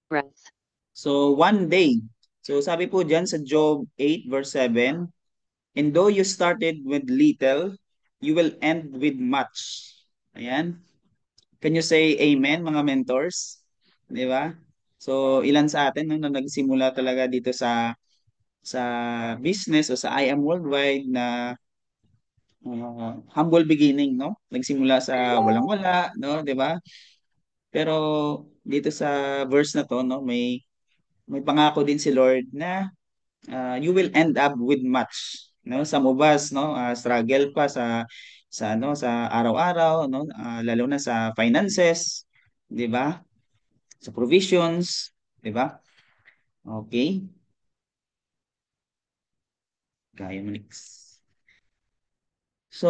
breath. So, one day. So, sabi po dyan sa Job 8 verse 7, and though you started with little, you will end with much. Ayan. Can you say amen, mga mentors? Di ba? So, ilan sa atin no, na nagsimula talaga dito sa business o sa I Am Worldwide na humble beginning, no? Nagsimula sa walang-wala, no? Di ba? Pero dito sa verse na to, no, may pangako din si Lord na you will end up with much, no? Some of us, no, struggle pa sa araw-araw, no? Lalo na sa finances, 'di ba? Sa provisions, 'di ba? Okay. Kaya mo next. So,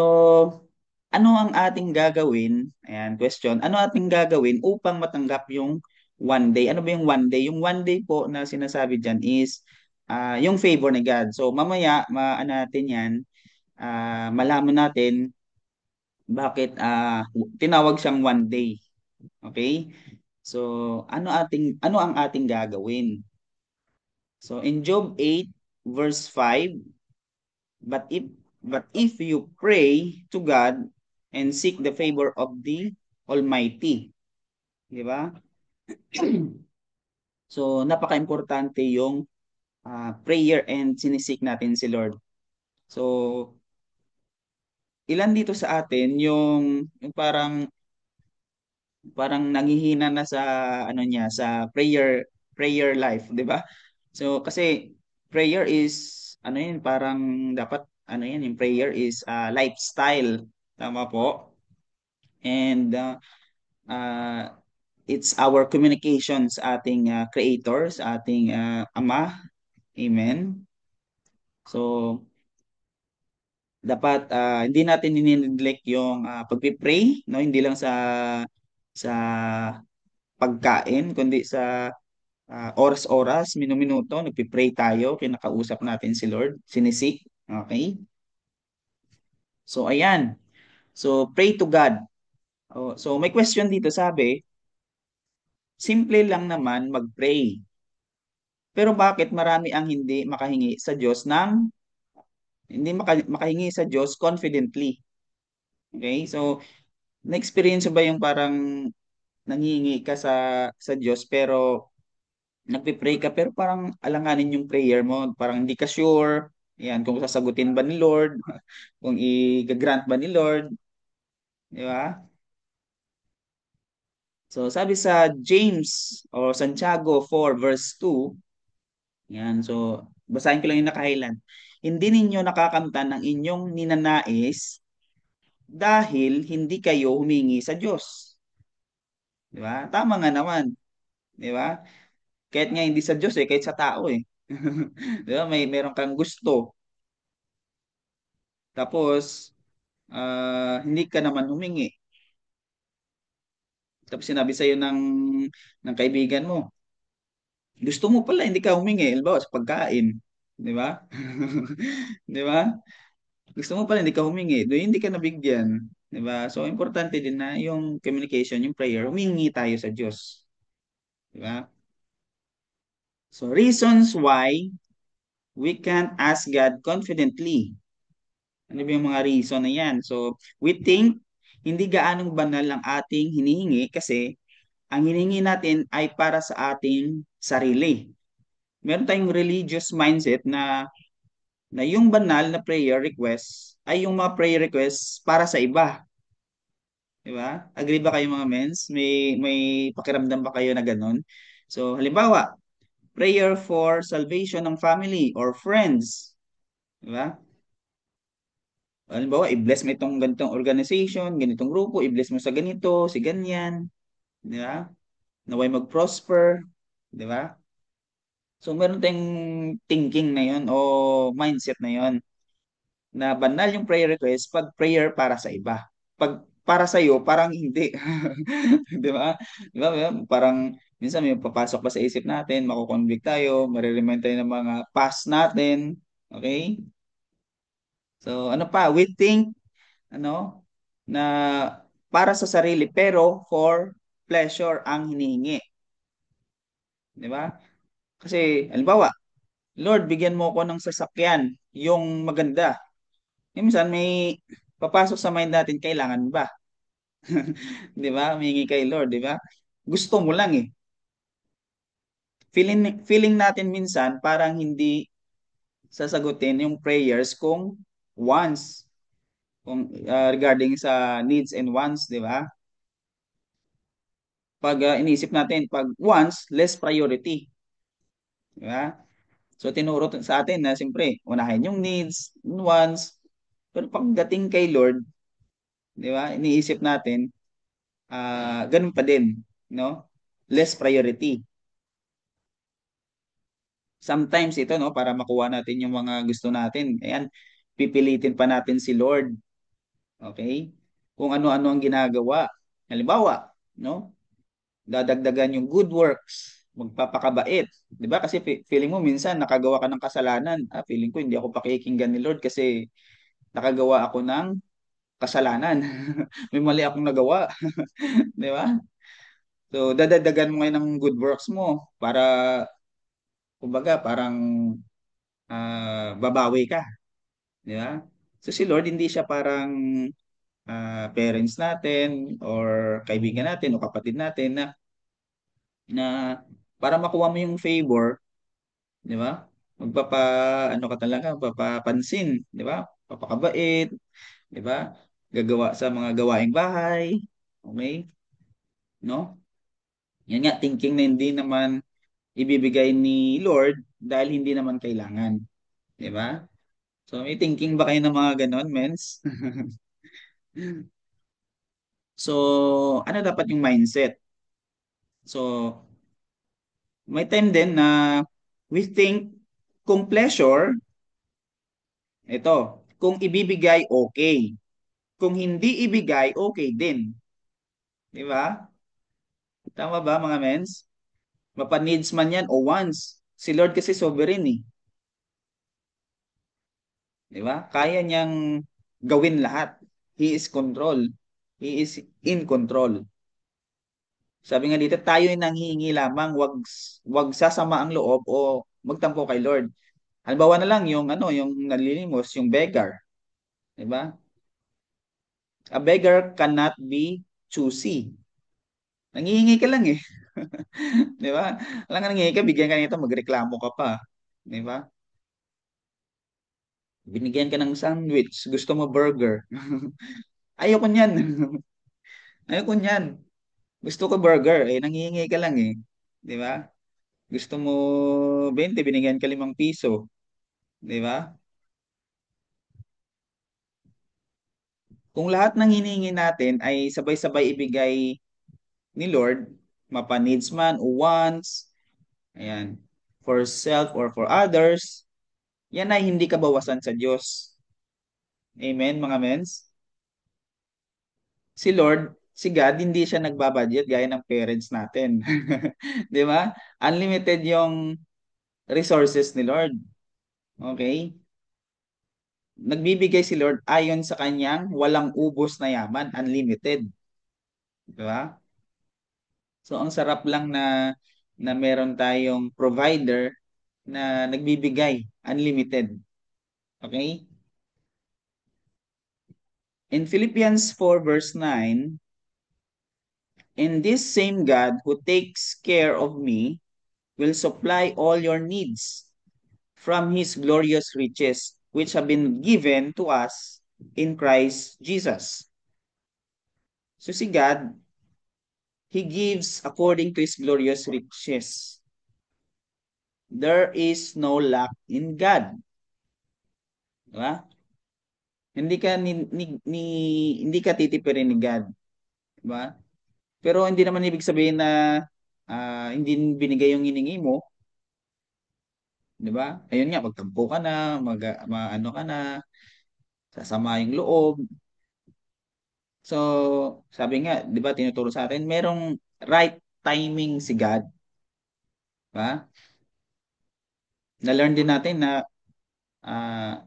ano ang ating gagawin? Ayan, question. Ano ating gagawin upang matanggap yung one day? Ano ba yung one day? Yung one day po na sinasabi dyan is yung favor ni God. So, mamaya, maano natin yan, malaman natin bakit tinawag siyang one day. Okay? So, ano ang ating gagawin? So, in Job 8 verse 5, but if you pray to God and seek the favor of the Almighty, di ba? So, napaka-importante yung prayer and sinisik natin si Lord. So, ilan dito sa atin yung parang nanghihina na sa ano niya sa prayer life, 'di ba? So kasi prayer is ano yun parang dapat ano yan yung prayer is lifestyle, tama po? And uh, it's our communication sa ating creator, sa ating ama. Amen. So dapat hindi natin nineglect yung pagpi-pray, no? Hindi lang sa pagkain kundi sa oras-oras, minuminuto, nagpipray tayo, kinakausap natin si Lord, sinisik. Okay? So, ayan. So, pray to God. Oh, so, may question dito, sabi, simple lang naman mag-pray. Pero bakit marami ang hindi makahingi sa Diyos makahingi sa Diyos confidently? Okay? So, na-experience mo ba yung parang nangingi ka sa Diyos pero nagpe-pray ka pero parang alanganin yung prayer mo, parang hindi ka sure, yan, kung sasagutin ba ni Lord, kung i-grant ba ni Lord, di ba? So sabi sa James or Santiago 4 verse 2, yan, so basahin ko lang yung naka-highlight. Hindi ninyo nakakamtan ng inyong ninanais dahil hindi kayo humingi sa Diyos. Di ba? Tama nga naman, di ba? Kahit nga hindi sa Diyos kahit sa tao Di ba? Meron kang gusto. Tapos hindi ka naman humingi. Tapos sinabi sa'yo ng kaibigan mo, gusto mo pala, hindi ka humingi. Halimbawa, sa pagkain. Di ba? Di ba? Gusto mo pala, hindi ka humingi. Doon hindi ka nabigyan. Di ba? So, importante din na yung communication, yung prayer, humingi tayo sa Diyos. Di ba? So, reasons why we can't ask God confidently. Ano ba yung mga reason na yan? So, we think hindi gaanong banal ang ating hinihingi kasi ang hinihingi natin ay para sa ating sarili. Meron tayong religious mindset na yung banal na prayer request ay yung mga prayer requests para sa iba. Di ba? Agree ba kayo mga mens? May pakiramdam ba kayo na ganun? So, halimbawa, prayer for salvation ng family or friends. Di ba? Halimbawa, i-bless mo itong ganitong organization, ganitong grupo, i-bless mo sa ganito, si ganyan. Di ba? Naway mag-prosper. Di ba? So, meron tayong thinking na yun o mindset na yun na banal yung prayer request pag prayer para sa iba. Pag para sa iyo, parang hindi. Di ba? Di ba? Parang minsan may papasok pa sa isip natin, mako-convict tayo, mariremind tayo ng mga past natin. Okay? So, ano pa? We think, ano, na para sa sarili pero for pleasure ang hinihingi. Di ba? Kasi, halimbawa, Lord, bigyan mo ko ng sasakyan, yung maganda. Minsan may papasok sa mind natin, kailangan ba? Di ba? Humingi kay Lord, di ba? Gusto mo lang eh. Feeling natin minsan parang hindi sasagutin yung prayers kung wants, kung regarding sa needs and wants, di ba? Pag iniisip natin, pag wants, less priority, di ba? So tinuro sa atin na siyempre, unahin yung needs, wants, pero pagdating kay Lord, di ba? Iniisip natin, ganun pa din, no? Less priority. Sometimes ito, no, para makuha natin yung mga gusto natin, ayan, pipilitin pa natin si Lord, okay? Kung ano-ano ang ginagawa. Halimbawa, no? Dadagdagan yung good works, magpapakabait. 'Di ba? Kasi feeling mo minsan nakagawa ka ng kasalanan. Feeling ko hindi ako pakikinggan ni Lord kasi nakagawa ako ng kasalanan. May mali akong nagawa, 'di ba? So dadagdagan mo ngayon ng good works mo para kumbaga parang babawi ka, 'di ba? So si Lord hindi siya parang parents natin or kaibigan natin o kapatid natin na para makuha mo yung favor, 'di ba? Magpapa ano ka talaga, papapansin, 'di ba? Papakabait, 'di ba? Gagawa sa mga gawaing bahay. Okay? No? Yan nga thinking na hindi naman ibibigay ni Lord dahil hindi naman kailangan, 'di ba? So may thinking ba kayo ng mga ganon, mens? So, ano dapat yung mindset? So, may time din na we think kung pleasure, ito, kung ibibigay, okay. Kung hindi ibigay, okay din. Di ba? Tama ba mga mens? Mapa-needs man yan o wants. Si Lord kasi sovereign eh. Di ba? Kaya niyang gawin lahat. He is control. He is in control. Sabi nga dito, tayo ay nanghihingi lamang, wag sasama ang loob o magtampo kay Lord. Halimbawa na lang yung ano, yung nalilimos, yung beggar, 'di ba? A beggar cannot be choosy. Nanghihingi ka lang eh, 'di ba? Alam nga nanghihingi ka, bigyan ka nito, magreklamo ka pa, 'di ba? Binigyan ka ng sandwich, gusto mo burger. Ayoko niyan. Ayoko niyan. Gusto ko burger, eh nanghihingi ka lang eh, 'di ba? Gusto mo 20, binigyan ka 5 piso, 'di ba? Kung lahat ng hinihingi natin ay sabay-sabay ibigay ni Lord, mapa-needs man o wants, ayan, for self or for others, yan ay hindi kabawasan sa Diyos. Amen, mga mens? Si Lord, si God, hindi siya nagbabudget gaya ng parents natin. Di ba? Unlimited yung resources ni Lord. Okay? Nagbibigay si Lord ayon sa kanyang walang ubos na yaman, unlimited. Di ba? So ang sarap lang na meron tayong provider na nagbibigay unlimited. Okay? In Philippians 4 verse 9, "And this same God who takes care of me will supply all your needs from his glorious riches which have been given to us in Christ Jesus." So si God, He gives according to His glorious riches. There is no lack in God. Diba? Hindi ka hindi ka titipirin ni God, 'di ba? Pero hindi naman ibig sabihin na hindi binigay yung hiningi mo, 'di ba? Ayun nga, magtampo ka na, ano ka na, sasama yung loob. So, sabi nga, 'di ba, tinuturo sa atin, merong right timing si God, 'di ba? Na-learn din natin na ah,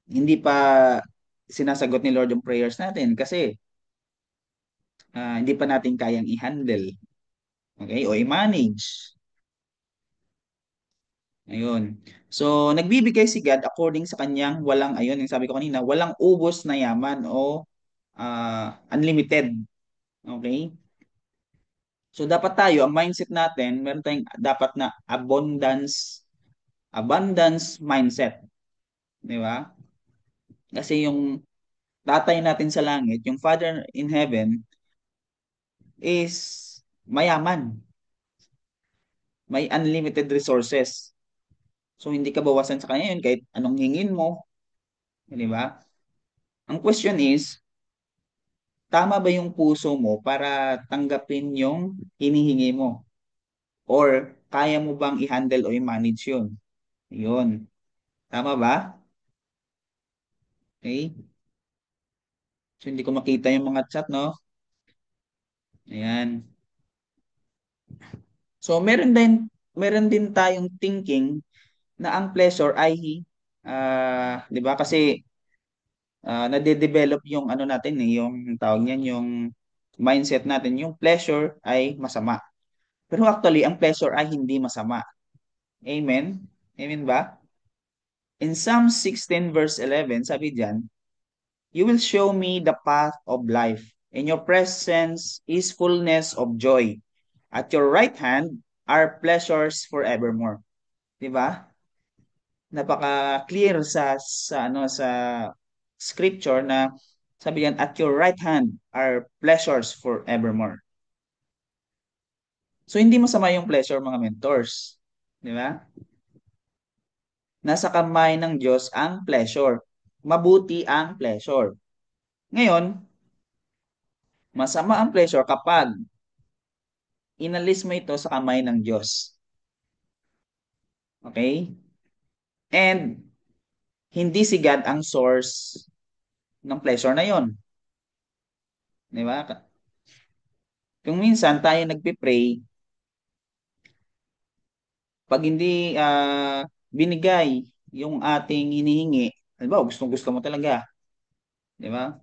hindi pa sinasagot ni Lord yung prayers natin kasi hindi pa natin kayang i-handle, okay? O i-manage. Ayun. So, nagbibigay si God according sa kanyang walang, ayun, yung sabi ko kanina, walang ubos na yaman o unlimited. Okay? So, dapat tayo, ang mindset natin, meron tayong dapat na abundance mindset. Di ba? Kasi yung tatay natin sa langit, yung Father in heaven, is mayaman. May unlimited resources. So, hindi ka bawasan sa kanya yun kahit anong hingin mo. Di ba? Ang question is, tama ba yung puso mo para tanggapin yung hinihingi mo? Or kaya mo bang i-handle o i-manage yun? Yun. Tama ba? Okay? So, hindi ko makita yung mga chat, no? Ayan. So, meron din tayong thinking na ang pleasure ay, 'di ba? Kasi nade-develop yung ano natin eh, yung tawag niyan, yung mindset natin, yung pleasure ay masama. Pero actually, ang pleasure ay hindi masama. Amen? Amen ba? In Psalm 16 verse 11, sabi diyan, "You will show me the path of life. In your presence is fullness of joy. At your right hand are pleasures forevermore." 'Di ba? Napaka-clear sa scripture na sabi yan, "At your right hand are pleasures forevermore." So hindi masama yung pleasure, mga mentors. 'Di ba? Nasa kamay ng Diyos ang pleasure. Mabuti ang pleasure. Ngayon, masama ang pleasure kapag inalis mo ito sa kamay ng Diyos. Okay? And hindi si God ang source ng pleasure na yon. Di ba? Kung minsan tayo nagpe-pray, pag hindi binigay yung ating hinihingi, halimbawa gustong-gusto mo talaga, di ba?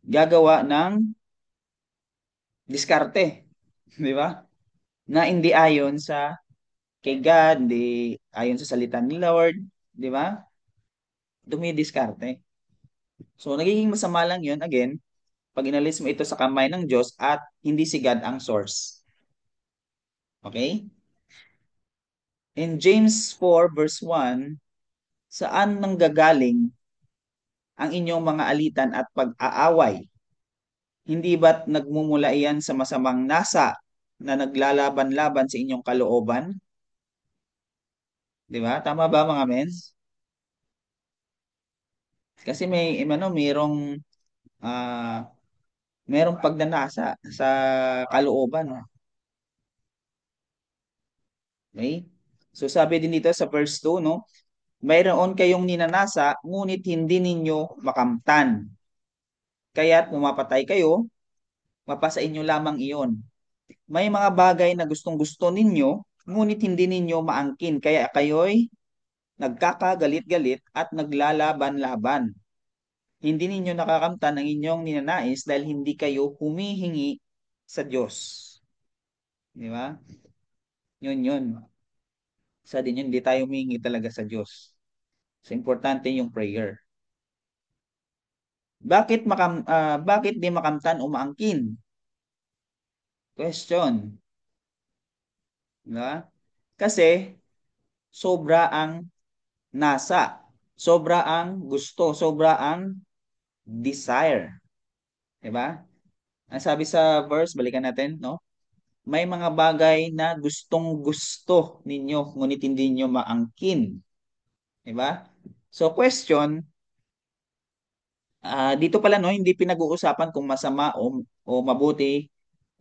Gagawa ng diskarte, di ba? Na hindi ayon sa kay God, hindi ayon sa salita ni Lord, di ba? Dumidiskarte. So nagiging masama lang 'yun again pag inalis mo ito sa kamay ng Diyos at hindi si God ang source. Okay? In James 4 verse 1, saan nanggagaling ang inyong mga alitan at pag-aaway? Hindi ba't nagmumula iyan sa masamang nasa na naglalaban-laban sa inyong kalooban? Di ba? Tama ba, mga mens? Kasi ah, merong pagnanasa sa kalooban. Okay? So sabi din dito sa verse 2, no? Mayroon kayong ninanasa, ngunit hindi ninyo makamtan. Kaya't pumapatay kayo, mapasa inyo lamang iyon. May mga bagay na gustong-gusto ninyo, ngunit hindi ninyo maangkin. Kaya kayo'y nagkakagalit-galit at naglalaban-laban. Hindi ninyo nakakamtan ang inyong ninanais dahil hindi kayo humihingi sa Diyos. Di ba? Yun. Sa din yun, hindi tayo humihingi talaga sa Diyos. So, importante yung prayer. Bakit di makamtan o maangkin? Question. Diba? Kasi sobra ang nasa, sobra ang gusto, sobra ang desire. Diba? Ang sabi sa verse, balikan natin, no? May mga bagay na gustong gusto ninyo, ngunit hindi niyo maangkin. Diba? So question, dito pala no, hindi pinag-uusapan kung masama o mabuti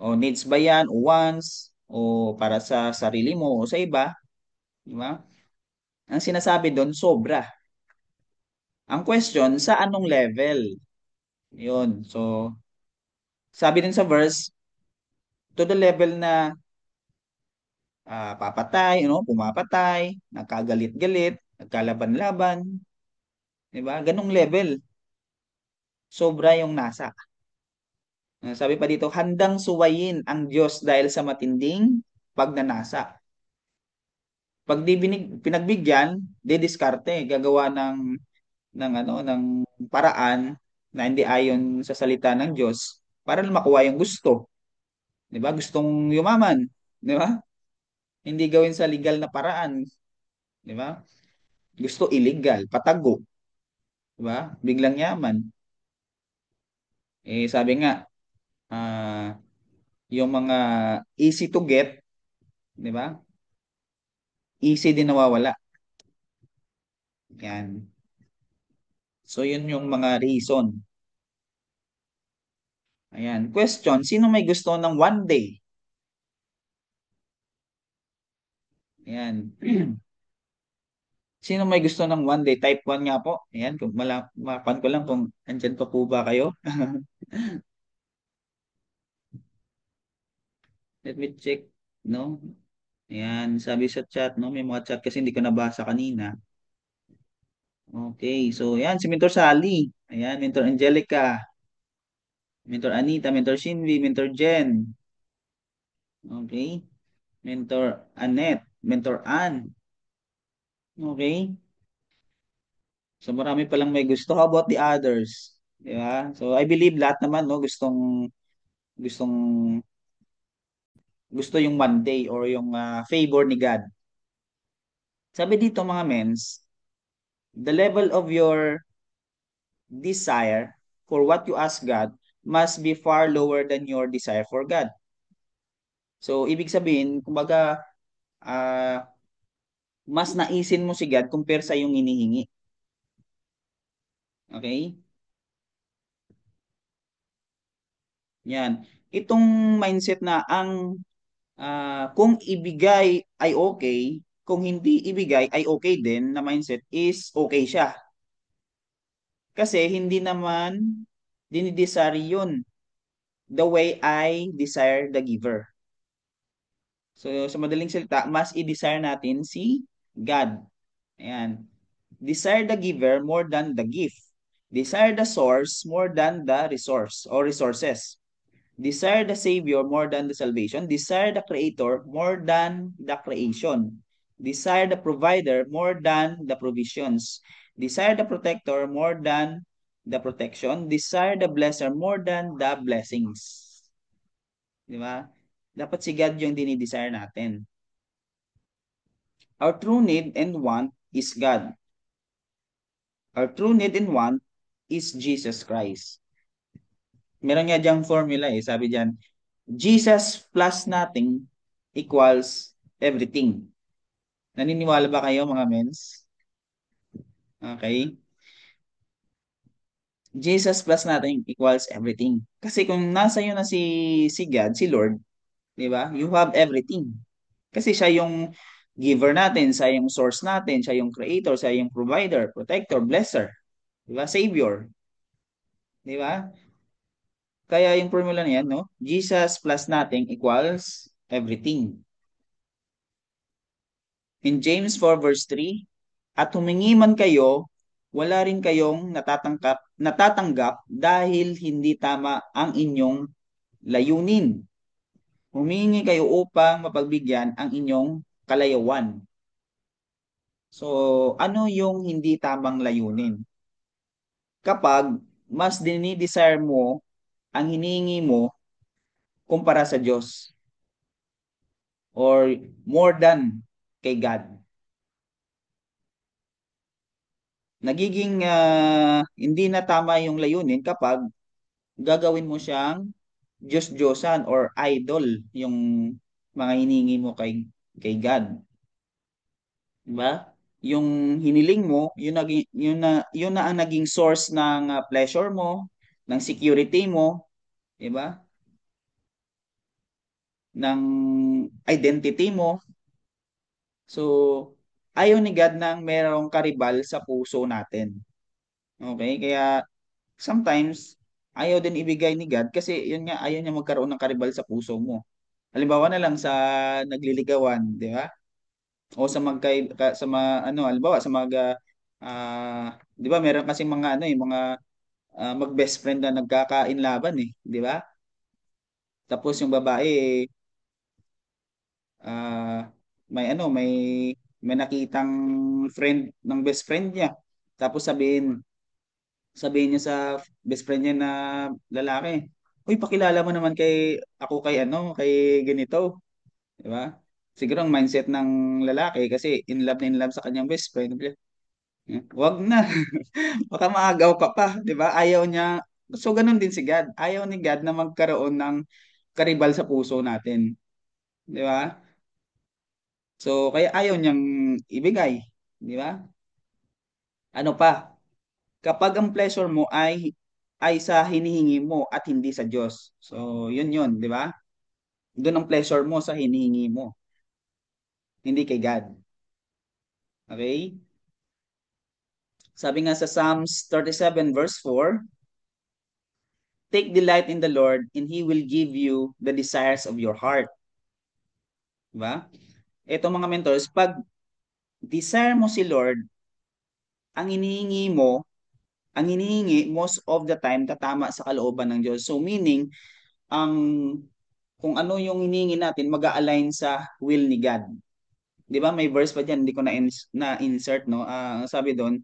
o needs ba yan o wants o para sa sarili mo o sa iba, di ba? Ang sinasabi doon sobra. Ang question, sa anong level? Yun. So, sabi din sa verse, to the level na papatay, pumapatay, nagkagalit-galit, nagkalaban-laban, di ba? Ganong level. Sobra yung nasa. Sabi pa dito, handang suwayin ang Diyos dahil sa matinding pagnanasa. Pag di pinagbigyan, didiskarte, gagawa ng ano ng paraan na hindi ayon sa salita ng Diyos para lang makuha yung gusto, 'di ba? Gustong yumaman, 'di ba? Hindi gawin sa legal na paraan, 'di ba? Gusto illegal, patago, 'di ba? Biglang yaman. Sabi nga, ah, yung mga easy to get, 'di ba? Easy din nawawala. Yan. So yun yung mga reason. Ayan. Question, sino may gusto ng one day? Ayan. Sino may gusto ng one day? Type 1 nga po. Ayan, kung mapan ko lang kung andyan pa po ba kayo. Let me check. No? Ayan, sabi sa chat, no? May mga chat kasi hindi ko nabasa kanina. Okay, so ayan, si Mentor Sally. Ayan, Mentor Angelica. Mentor Anita, Mentor Shinvi, Mentor Jen. Okay. Mentor Annette, Mentor Ann. Okay. So marami palang may gusto. How about the others? Di ba? So I believe lahat naman no gustong gusto yung one day or yung favor ni God. Sabi dito mga mens, the level of your desire for what you ask God must be far lower than your desire for God. So ibig sabihin, kumbaga mas naisin mo si God compare sa yung hinihingi. Okay? Yan. Itong mindset na kung ibigay ay okay, kung hindi ibigay ay okay din na mindset is okay siya. Kasi hindi naman dinidesire yun the way I desire the giver. So sa madaling salita, mas i-desire natin si God. Ayan. Desire the giver more than the gift. Desire the source more than the resource or resources. Desire the Savior more than the salvation. Desire the Creator more than the creation. Desire the Provider more than the provisions. Desire the Protector more than the protection. Desire the Blesser more than the blessings. Di ba? Dapat si God yung dinidesire natin. Our true need and want is God. Our true need and want is Jesus Christ. Meron nga diyang formula sabi diyan, Jesus plus nothing equals everything. Naniniwala ba kayo mga mens? Okay? Jesus plus nothing equals everything. Kasi kung nasa iyo na si God, si Lord, 'di ba? You have everything. Kasi siya yung giver natin, siya yung source natin, siya yung creator, siya yung provider, protector, blesser, 'di ba? Savior, 'di ba? Kaya yung formula niyan, no? Jesus plus nothing equals everything. In James 4 verse 3, at humingi man kayo, wala rin kayong natatanggap dahil hindi tama ang inyong layunin. Humingi kayo upang mapagbigyan ang inyong kalayawan. So, ano yung hindi tamang layunin? Kapag mas dinidesire mo ang hinihingi mo kumpara sa Diyos or more than kay God. Nagiging hindi na tama yung layunin kapag gagawin mo siyang Diyos-Diyosan or idol yung mga hiningi mo kay God, 'di ba? Yung hiniling mo, yun na ang naging source ng pleasure mo, ng security mo, 'di ba? Ng identity mo. So, ayaw ni God nang merong karibal sa puso natin. Okay? Kaya sometimes ayaw din ibigay ni God kasi yun nga ayaw niya magkaroon ng karibal sa puso mo. Halimbawa na lang sa nagliligawan, di ba? O sa sa mga ano, halimbawa sa mga 'di ba meron kasi mga ano mga mag-best friend na nagkakainlaban di ba? Tapos yung babae may ano, may may nakitang friend ng best friend niya. Tapos sabihin niya sa best friend niya na lalaki, uy, pakilala mo naman kay kay ganito, di ba? Siguro ang mindset ng lalaki kasi in love sa kanyang best friend. Wag na. Baka maagaw ka pa, di ba? Ayaw niya. So, ganun din si God. Ayaw ni God na magkaroon ng karibal sa puso natin. Di ba? So, kaya ayaw niyang ibigay. Di ba? Ano pa? Kapag ang pleasure mo ay sa hinihingi mo at hindi sa Diyos. So, yun, di ba? Doon ang pleasure mo sa hinihingi mo, hindi kay God. Okay? Sabi nga sa Psalms 37 verse 4, take delight in the Lord and He will give you the desires of your heart. Diba? Ito mga mentors, pag desire mo si Lord, ang inihingi mo, ang inihingi most of the time tatama sa kalooban ng Diyos. So meaning, ang kung ano yung hinihingi natin, mag-a-align sa will ni God. 'Di ba? May verse pa diyan, hindi ko na insert no. Sabi doon,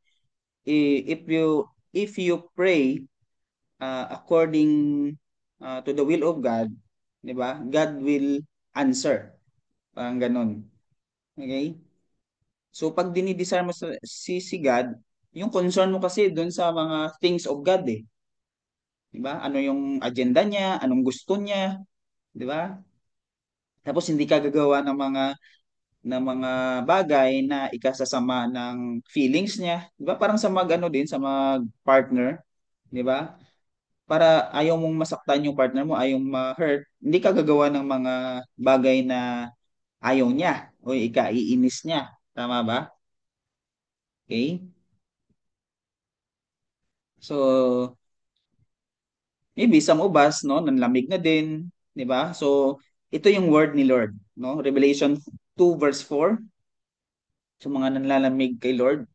if you pray according to the will of God, 'di ba? God will answer. Parang ganun. Okay? So pag dinidesire mo si God, yung concern mo kasi doon sa mga things of God eh. 'Di ba? Ano yung agenda niya, anong gusto niya, 'di ba? Tapos hindi ka gagawa ng mga bagay na ikasasama ng feelings niya. 'Di ba? Parang sa mag-ano din, sa mag-partner, 'di ba? Para ayaw mong masaktan yung partner mo, ayaw ma-hurt, hindi ka gagawa ng mga bagay na ayaw niya o ikaiinis niya. Tama ba? Okay? So, maybe some of us, no, nanlamig na din, 'di ba? So, ito yung word ni Lord, no? Revelation 2 verse 4, sa mga nanlalamig kay Lord.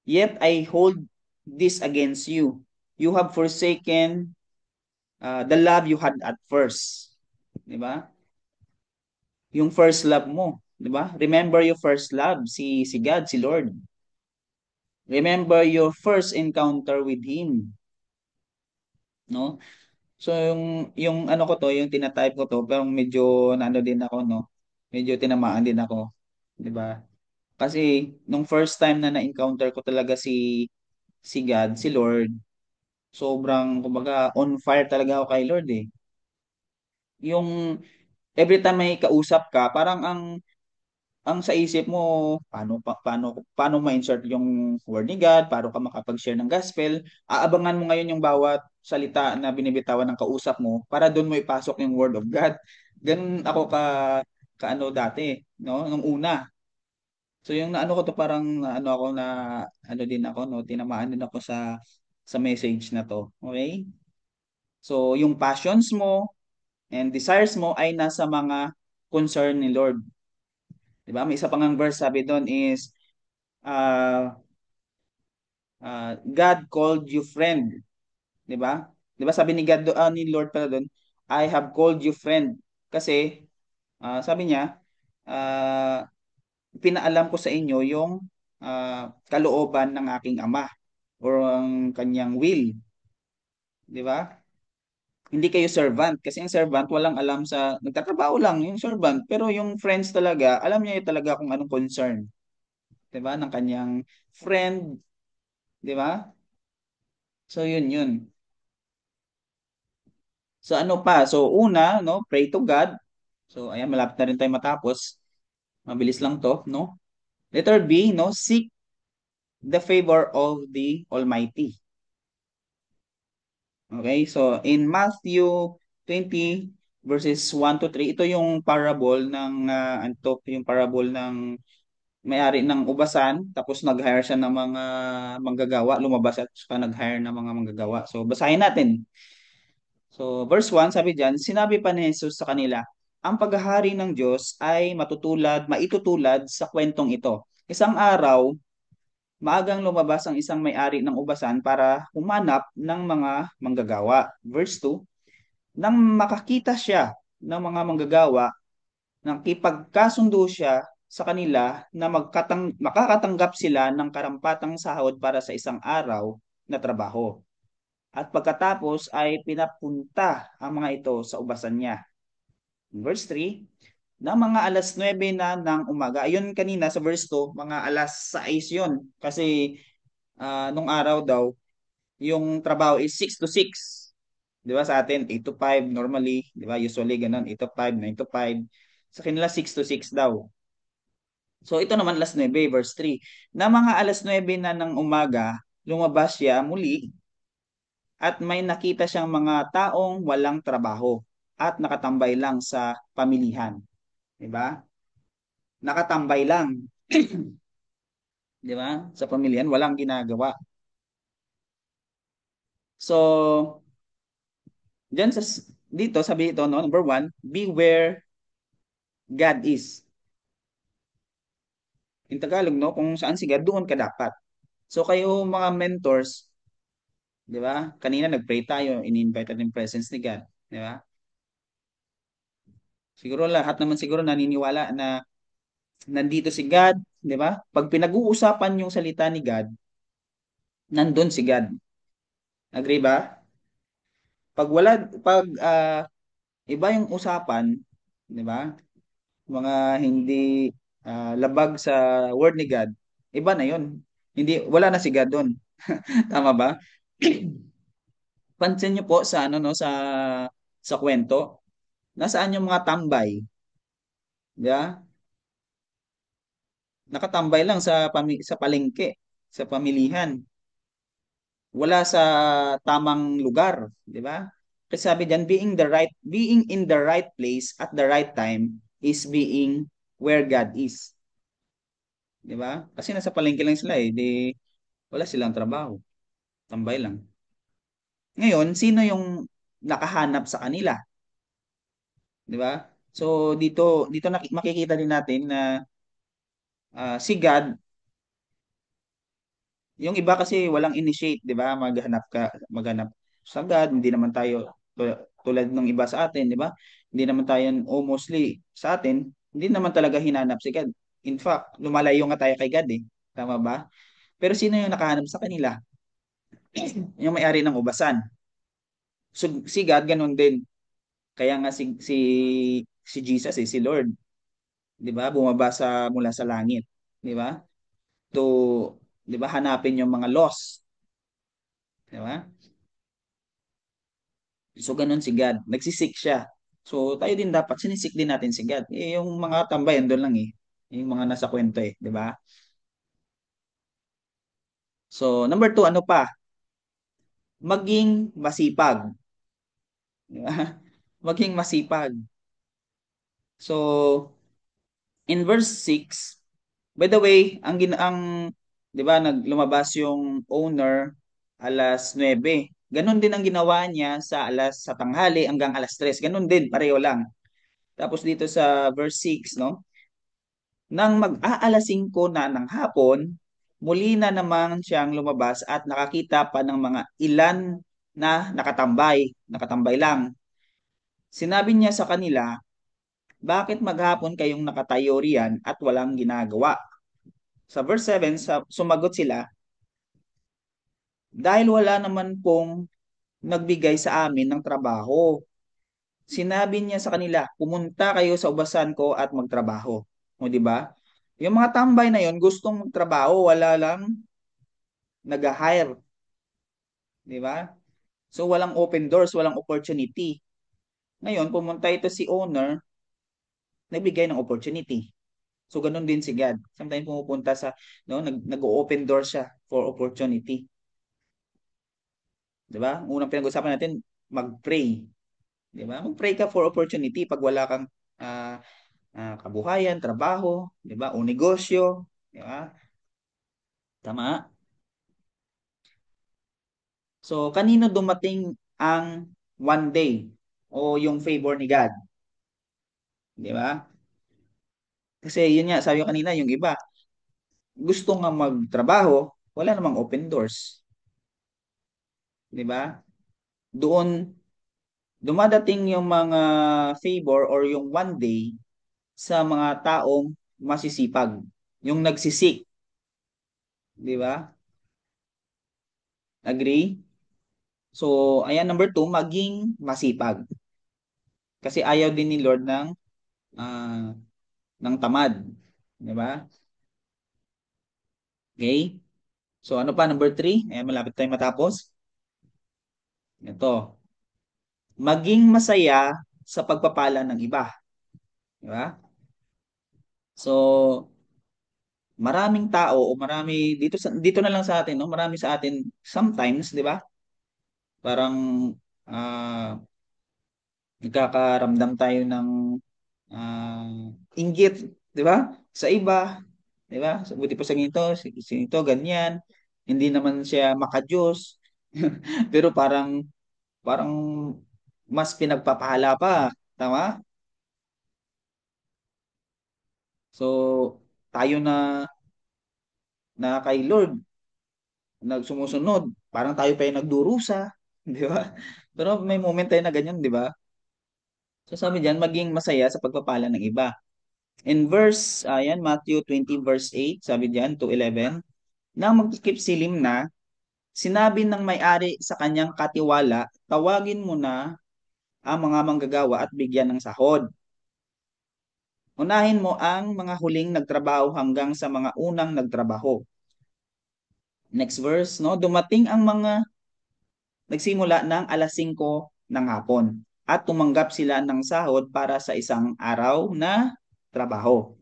Yet I hold this against you. You have forsaken the love you had at first. 'Di ba? Yung first love mo, 'di ba? Remember your first love, si God, si Lord. Remember your first encounter with Him, no? So yung ano ko to, yung tinatype ko to, pero medyo naano din ako, no? Medyo tinamaan din ako, 'di ba? Kasi nung first time na na-encounter ko talaga si God, si Lord, sobrang kumbaga on fire talaga ako kay Lord eh. Yung every time may kausap ka, parang ang sa isip mo, paano ma-insert yung word ni God, paano ka makapag-share ng gospel. Aabangan mo ngayon yung bawat salita na binibitawan ng kausap mo para doon mo ipasok yung word of God. Ganun ako kaano dati, no? Nung una. So yung naano ko to, parang ano ako na ano din ako, no, tinamaan din ako sa message na to. Okay? So yung passions mo and desires mo ay nasa mga concern ni Lord. 'Di ba? May isa pang verse sabi doon is uh, God called you friend, 'di ba? 'Di ba sabi ni Lord pala doon, I have called you friend kasi sabi niya, uh, pinaalam ko sa inyo yung kalooban ng aking ama or ang kanyang will, 'di ba? Hindi kayo servant kasi yung servant walang alam sa nagtatrabaho lang yung servant, pero yung friends talaga alam niya talaga kung anong concern, 'di ba, ng kanyang friend, 'di ba? So yun. So ano pa? So una, no, pray to God. So ayan, malapit na rin tayo matapos. Mabilis lang 'to, no? Letter B, no, seek the favor of the Almighty. Okay? So in Matthew 20 verses 1 to 3, ito yung parable ng yung parable ng may-ari ng ubasan, tapos nag-hire siya ng mga manggagawa, lumabas at saka nag-hire ng mga manggagawa. So basahin natin. So, verse 1, sabi diyan, sinabi pa ni Jesus sa kanila, ang paghahari ng Diyos ay maitutulad sa kwentong ito. Isang araw, maagang lumabas ang isang may-ari ng ubasan para humanap ng mga manggagawa. Verse 2, nang makakita siya ng mga manggagawa, nakipagkasundo siya sa kanila na makakatanggap sila ng karampatang sahod para sa isang araw na trabaho. At pagkatapos ay pinapunta ang mga ito sa ubasan niya. Verse 3, na mga alas 9 na ng umaga. Ayun kanina sa verse 2, mga alas 6 yun. Kasi nung araw daw, yung trabaho is 6 to 6. Di ba sa atin, 8 to 5 normally. Di ba? Usually ganun, 8 to 5, 9 to 5. Sa kanila, 6 to 6 daw. So ito naman alas 9, verse 3. Na mga alas 9 na ng umaga, lumabas siya muli at may nakita siyang mga taong walang trabaho at nakatambay lang sa pamilihan. Di ba? Nakatambay lang. Di ba? Sa pamilihan, walang ginagawa. So, dyan dito, sabi ito, no, number one, be where God is. In Tagalog, no, kung saan si God, doon ka dapat. So, kayo mga mentors, di ba? Kanina nag-pray tayo, in-invite natin yung presence ni God. Di ba? Siguro lahat naman siguro naniniwala na nandito si God, di ba? Pag pinag-uusapan yung salita ni God, nandun si God. Agree ba? Pag wala, pag iba yung usapan, di ba? Mga hindi labag sa word ni God, iba na yun. Hindi, wala na si God doon. Tama ba? Pansin niyo po sa ano no sa kwento, nasaan yung mga tambay, di ba? Nakatambay lang sa palengke, sa pamilihan. Wala sa tamang lugar, di ba? Kasi sabi diyan, being in the right place at the right time is being where God is, di ba? Kasi nasa palengke lang sila eh, di wala silang trabaho, tambay lang. Ngayon, sino yung nakahanap sa kanila, di ba? So dito makikita din natin na si God, yung iba kasi walang initiate, 'di ba? Maghanap sa God, hindi naman tayo tulad ng iba sa atin, 'di ba? Hindi naman tayo o mostly sa atin, hindi naman talaga hinanap si God. In fact, lumalayo nga tayo kay God eh. Tama ba? Pero sino yung nakahanap sa kanila? Yung may-ari ng ubasan. So, si God ganun din. Kaya nga si Jesus eh, si Lord, 'di ba? Bumaba mula sa langit, 'di ba? To, 'di ba, hanapin yung mga lost, 'di ba? So, ganun si God. Nagsisik siya. So, tayo din dapat, sinisik din natin si God. Eh, yung mga tambayan doon lang eh. Yung mga nasa kwento eh. Di ba? So, number two, ano pa? Maging masipag. Di ba? Maging masipag. So, in verse 6, by the way, ang 'di ba, naglumabas yung owner alas 9. Ganon din ang ginawa niya sa tanghali hanggang alas 3. Ganon din, pareho lang. Tapos dito sa verse 6, no? Nang mag-aalas 5 na ng hapon, muli na naman siyang lumabas at nakakita pa ng mga ilan na nakatambay lang. Sinabi niya sa kanila, bakit maghapon kayong nakatayo riyan at walang ginagawa? Sa verse 7, sumagot sila, dahil wala naman pong nagbigay sa amin ng trabaho. Sinabi niya sa kanila, pumunta kayo sa ubasan ko at magtrabaho. O di ba? Yung mga tambay na yon gustong magtrabaho, wala lang nag-hire, di ba? So walang open doors, walang opportunity. Ngayon, pumunta ito si owner, nagbigay ng opportunity. So ganun din si God. Sometimes pumupunta no, nag-open door siya for opportunity. Di ba? Unang pinag-usapan natin, mag-pray. Di ba? Mag-pray ka for opportunity pag wala kang ah, kabuhayan, trabaho, di ba? O negosyo, di ba? Tama? So, kanino dumating ang one day o yung favor ni God? Di ba? Kasi yun nga, sabi ko kanina, yung iba, gusto nga magtrabaho, wala namang open doors. Di ba? Doon, dumadating yung mga favor or yung one day sa mga taong masisipag. Yung nagsisik, di ba? Agree? So, ayan, number two, maging masipag. Kasi ayaw din ni Lord ah, ng tamad. Di ba? Okay? So, ano pa, number three? Ayan, malapit tayong matapos. Ito, maging masaya sa pagpapala ng iba. Di ba? So, maraming tao o marami dito na lang sa atin, no? Marami sa atin sometimes, 'di ba? Parang ah, nagkakaramdam tayo ng inggit, 'di ba? Sa iba, 'di ba? So, buti pa sa ganito, si ito ganyan. Hindi naman siya makajos. Pero parang mas pinagpapahala pa, tama? So, tayo na kay Lord nagsumusunod, parang tayo pa yung nagdurusa, di ba? Pero may moment tayo na ganyan, di ba? So sabi diyan, maging masaya sa pagpapala ng iba. In verse, ayan, Matthew 20 verse 8, sabi diyan, to 11, nang magkikip silim na, sinabi ng may-ari sa kanyang katiwala, tawagin mo na ang mga manggagawa at bigyan ng sahod. Unahin mo ang mga huling nagtrabaho hanggang sa mga unang nagtrabaho. Next verse, no? Dumating ang mga nagsimula ng alas 5 ng hapon at tumanggap sila ng sahod para sa isang araw na trabaho.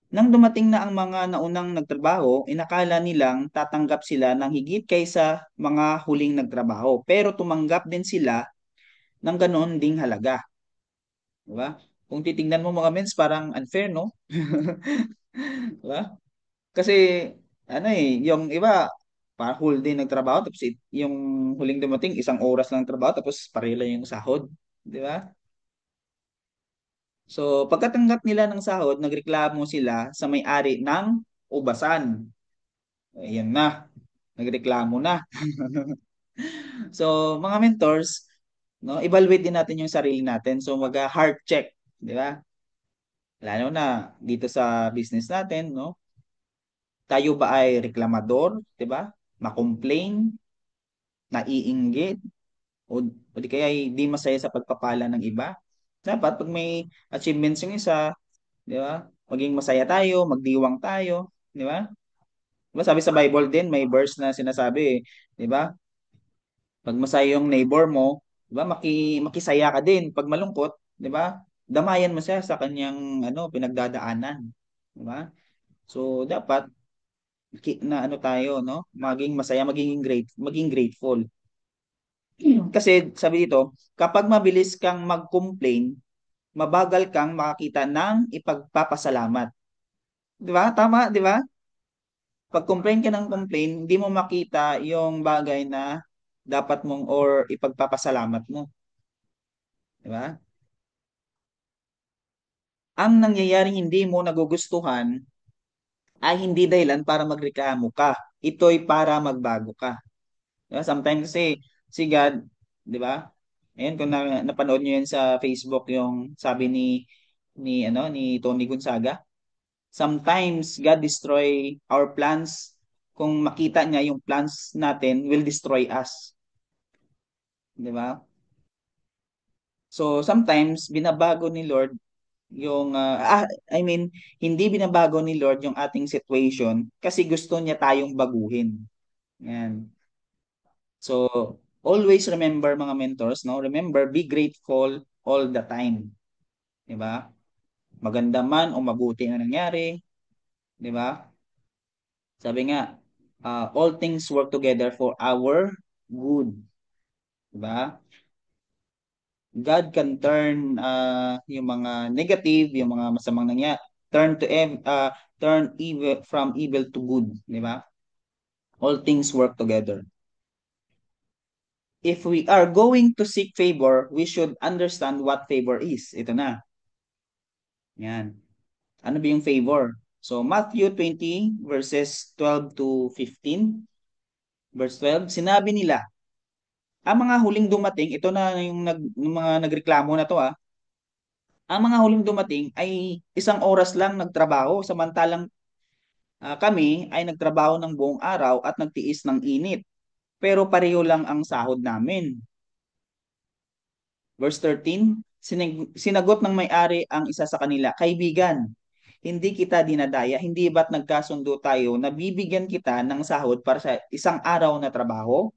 Nang dumating na ang mga naunang nagtrabaho, inakala nilang tatanggap sila ng higit kaysa mga huling nagtrabaho. Pero tumanggap din sila ng ganoon ding halaga. Diba? Kung titingnan mo mga mens, parang unfair, no? Diba? Kasi, ano yung iba, para whole day nagtrabaho, tapos yung huling dumating, isang oras lang trabaho, tapos pareho lang yung sahod. Di ba? So, pagkatanggap nila ng sahod, nagreklamo sila sa may-ari ng ubasan. Ayan na, nagreklamo na. So, mga mentors, no, evaluate din natin yung sarili natin. So, mag-heart check, di ba? Lalo na dito sa business natin, no? Tayo ba ay reklamador, di ba? Ma-complain, naiinggit, o di kaya ay di masaya sa pagpapala ng iba. Dapat pag may achievements yung isa, di ba? Maging masaya tayo, magdiwang tayo, di ba? Di ba sabi sa Bible din, may verse na sinasabi, di ba? Pag masaya yung neighbor mo, di ba? Makisaya ka din. Pag malungkot, di ba? Damayan mo siya sa kanyang pinagdadaanan, di ba? So dapat na ano tayo, no? Maging masaya, maging grateful. Kasi sabi dito, kapag mabilis kang mag-complain, mabagal kang makakita ng ipagpapasalamat. 'Di ba? Tama, 'di ba? Pag complain ka ng complain, hindi mo makita yung bagay na dapat mong or ipagpapasalamat mo, 'di ba? Ang nangyayaring hindi mo nagugustuhan ay hindi dahilan para magreklamo ka. Ito'y para magbago ka. 'Di ba? Sometimes kasi si God, 'di ba? Ayan, kung napanood niyo yan sa Facebook, yung sabi ni Tony Gonzaga, sometimes God destroy our plans kung makita niya yung plans natin will destroy us, 'di ba? So sometimes binabago ni Lord yung I mean, hindi binabago ni Lord yung ating situation kasi gusto niya tayong baguhin. Yan. So always remember mga mentors, no? Remember, be grateful all the time, 'di ba? Maganda man o mabuti ang nangyari, 'di ba? Sabi nga, all things work together for our good, 'di ba? God can turn yung mga negative, yung mga masamang nangyari, turn evil from evil to good, 'di ba? All things work together. If we are going to seek favor, we should understand what favor is. Ito na. Yan. Ano ba yung favor? So Matthew 20 verses 12 to 15. Verse 12, sinabi nila, ang mga huling dumating, ito na yung mga nagreklamo na to Ang mga huling dumating ay 1 oras lang nagtrabaho, samantalang kami ay nagtrabaho ng buong araw at nagtiis ng init. Pero pareho lang ang sahod namin. Verse 13, sinagot ng may-ari ang isa sa kanila, Kaibigan, hindi kita dinadaya, hindi ba't nagkasundo tayo na bibigyan kita ng sahod para sa 1 araw na trabaho?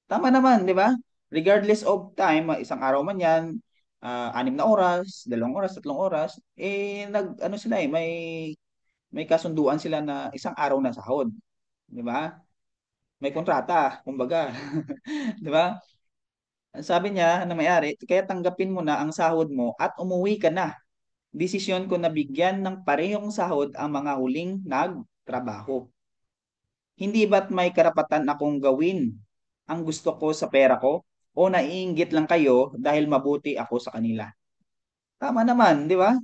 Tama naman, di ba? Regardless of time, 1 araw man yan, 6 na oras, 2 oras, 3 oras, ano sila may kasunduan sila na 1 araw na sahod. Di ba? May kontrata, kumbaga. Di ba? Sabi niya na may-ari, kaya tanggapin mo na ang sahod mo at umuwi ka na. Desisyon ko na bigyan ng parehong sahod ang mga huling nagtrabaho. Hindi ba't may karapatan akong gawin ang gusto ko sa pera ko? O naiinggit lang kayo dahil mabuti ako sa kanila? Tama naman, di ba?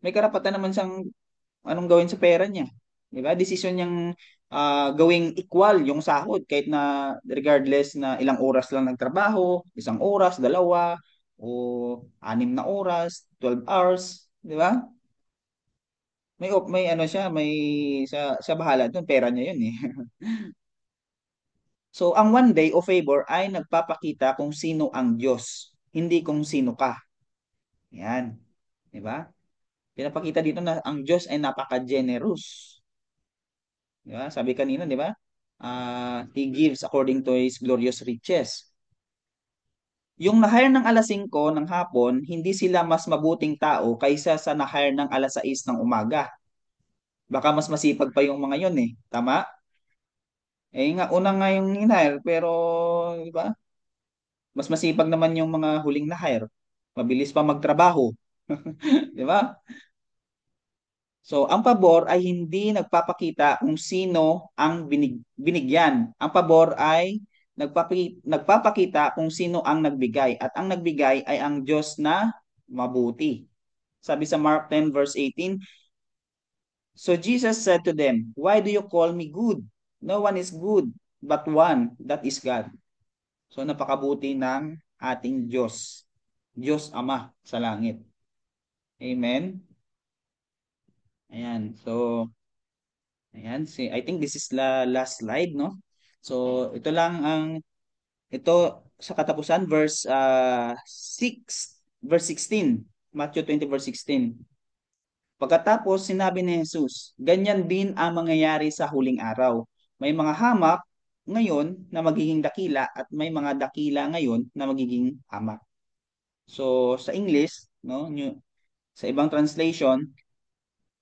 May karapatan naman siyang anong gawin sa pera niya. Di ba? Desisyon niyang gawing equal yung sahod kahit na regardless na ilang oras lang nagtrabaho, 1 oras, dalawa, o 6 na oras, 12 hours, di ba? May ano siya, sa bahala doon, pera niya yun eh. So, ang one day o favor ay nagpapakita kung sino ang Diyos, hindi kung sino ka. Yan, di ba? Pinapakita dito na ang Diyos ay napaka-generous. Di ba? Sabi kanina, di ba? He gives according to His glorious riches. Yung na-hire ng alas 5 ng hapon, hindi sila mas mabuting tao kaysa sa na-hire ng alas 6 ng umaga. Baka mas masipag pa yung mga yon eh. Tama? Nga, una nga yung in-hire, pero, di ba? Mas masipag naman yung mga huling na-hire. Mabilis pa magtrabaho. Di ba? So, ang pabor ay hindi nagpapakita kung sino ang binigyan. Ang pabor ay nagpapakita kung sino ang nagbigay. At ang nagbigay ay ang Diyos na mabuti. Sabi sa Mark 10 verse 18, So Jesus said to them, Why do you call me good? No one is good but one, that is God. So napakabuti ng ating Diyos. Diyos Ama sa langit. Amen? Ayan. So, ayan. I think this is the last slide, no? So, ito sa katapusan, verse 16. Matthew 20, verse 16. Pagkatapos, sinabi ni Jesus, ganyan din ang mangyayari sa huling araw. May mga hamak ngayon na magiging dakila at may mga dakila ngayon na magiging hamak. So, sa English, no, sa ibang translation,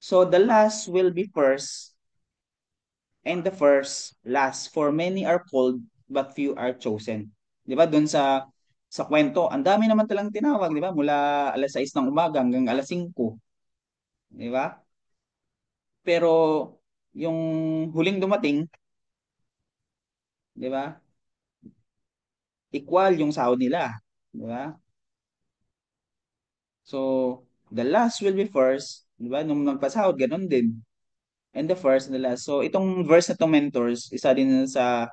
so the last will be first and the first last. For many are called, but few are chosen. 'Di ba? Doon sa kwento, ang dami naman talang tinawag, 'di ba? Mula alas 6 ng umaga hanggang alas 5, 'di ba? Pero yung huling dumating, 'di ba? Equal yung sahod nila, 'di ba? So, the last will be first, 'di ba? Nung nagpasahod, ganun din. And the first, the last. So, itong verse na to, mentors, isa din sa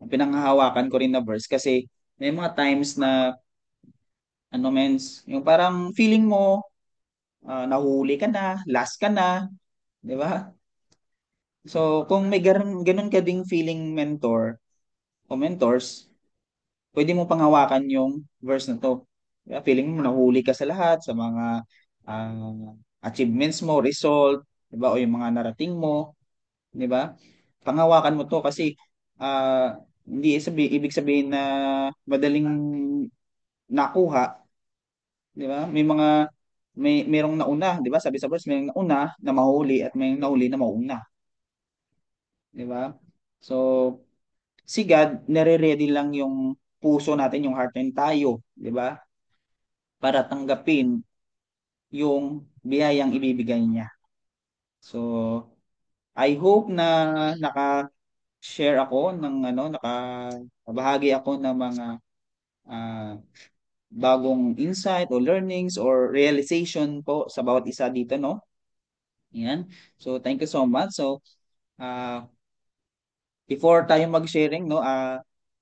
pinanghahawakan ko rin na verse kasi may mga times na ano mens, yung parang feeling mo nahuli ka na, last ka na, 'di ba? So, kung may ganun ka ding feeling mentor o mentors, pwede mo panghawakan yung verse na to. Diba? Feeling mo nahuli ka sa lahat, sa mga achievements mo, result, 'di ba? O yung mga narating mo, 'di ba? Panghawakan mo to kasi hindi ibig sabihin na madaling nakuha, 'di ba? Merong nauna, 'di ba? Sabi sa verse, may nauna na mahuli at may nahuli na mauna, 'di ba? So, si God, nare-ready lang yung puso natin, yung heart and tayo, 'di ba? Para tanggapin yung biyayang ibibigay niya. So, I hope na naka-share ako ng ano, nakabahagi ako ng mga ah, bagong insight o learnings or realization po sa bawat isa dito, no? Yan. So, thank you so much. So, before tayo mag-sharing, no,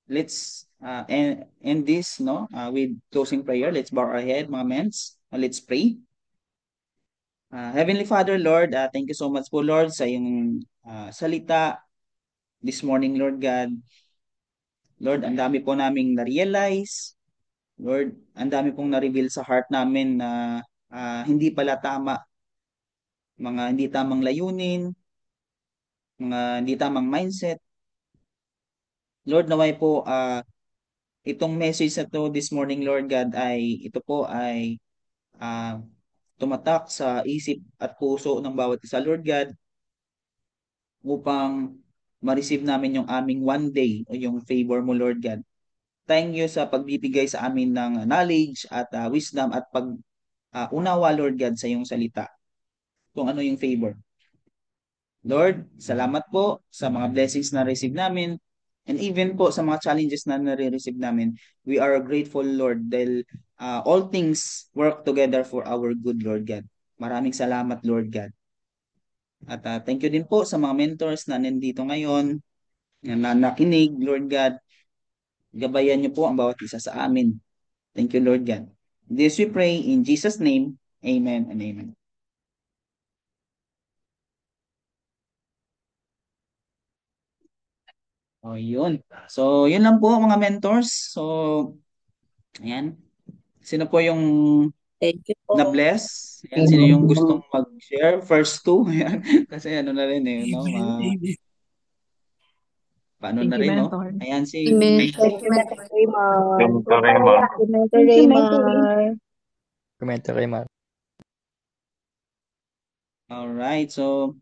let's And this, no, with closing prayer, let's bow our head, mga mens. Let's pray. Heavenly Father, Lord, thank you so much po, Lord, sa iyong salita this morning, Lord God. Lord, ang dami po naming na-realize. Lord, ang dami pong na-reveal sa heart namin na hindi pala tama, mga hindi tamang layunin, mga hindi tamang mindset. Lord, naway po itong message na to this morning, Lord God, ay ito po ay ah, tumatak sa isip at puso ng bawat isa, Lord God, upang ma-receive namin yung aming one day o yung favor mo, Lord God. Thank you sa pagbibigay sa amin ng knowledge at wisdom at unawa, Lord God, sa iyong salita. Kung ano yung favor. Lord, salamat po sa mga blessings na receive namin and even po sa mga challenges na nare-receive namin. We are grateful, Lord, dahil all things work together for our good, Lord God. Maraming salamat, Lord God. At thank you din po sa mga mentors na nandito ngayon, na nakinig, Lord God. Gabayan niyo po ang bawat isa sa amin. Thank you, Lord God. This we pray in Jesus' name. Amen and amen. O, yun. So, yun lang po mga mentors. So, ayan. Sino po yung Thank you po. na-bless? Ayan, sino yung gustong mag-share? First two. Ayan. Kasi ano na rin eh, no? Amen. Amen. Paano na Thank you, rin, no? Mentor. Ayan si... Amen. Thank you, Mentor Raymond. Ganito, Raymond. Thank you, Mentor Thank you, Mentor. Raymond. Komento kay Mark. Alright. So,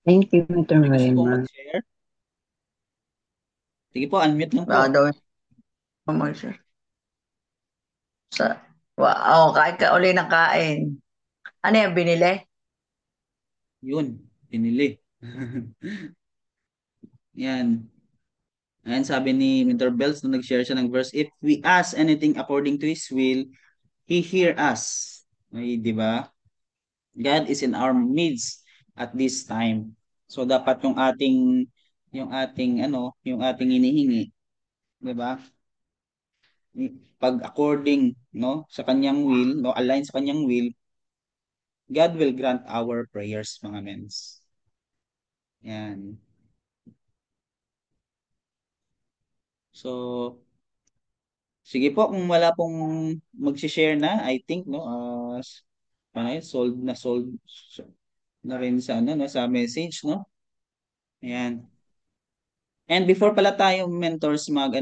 Thank you, Mentor may gusto pong Raymond. mag-share? Sige po, unmute lang Baka po. daw mag-share. Sa, wow, kain ka uli ng kain. Ano yan, binili? Yun, pinili. Yan. Ayan, sabi ni Mentor Bells nung nag-share siya ng verse, if we ask anything according to His will, He hear us. Ay, di ba? God is in our midst at this time. So dapat yung ating hinihingi, 'di ba? Pag according, no, sa kanyang will, no, align sa kanyang will, God will grant our prayers, mga mens. Yan. So, sige po kung wala pong magsi-share na, I think no, ano yun, sold na rin sa ano, no, sa message, no? Ayan. And before pala tayo mentors mag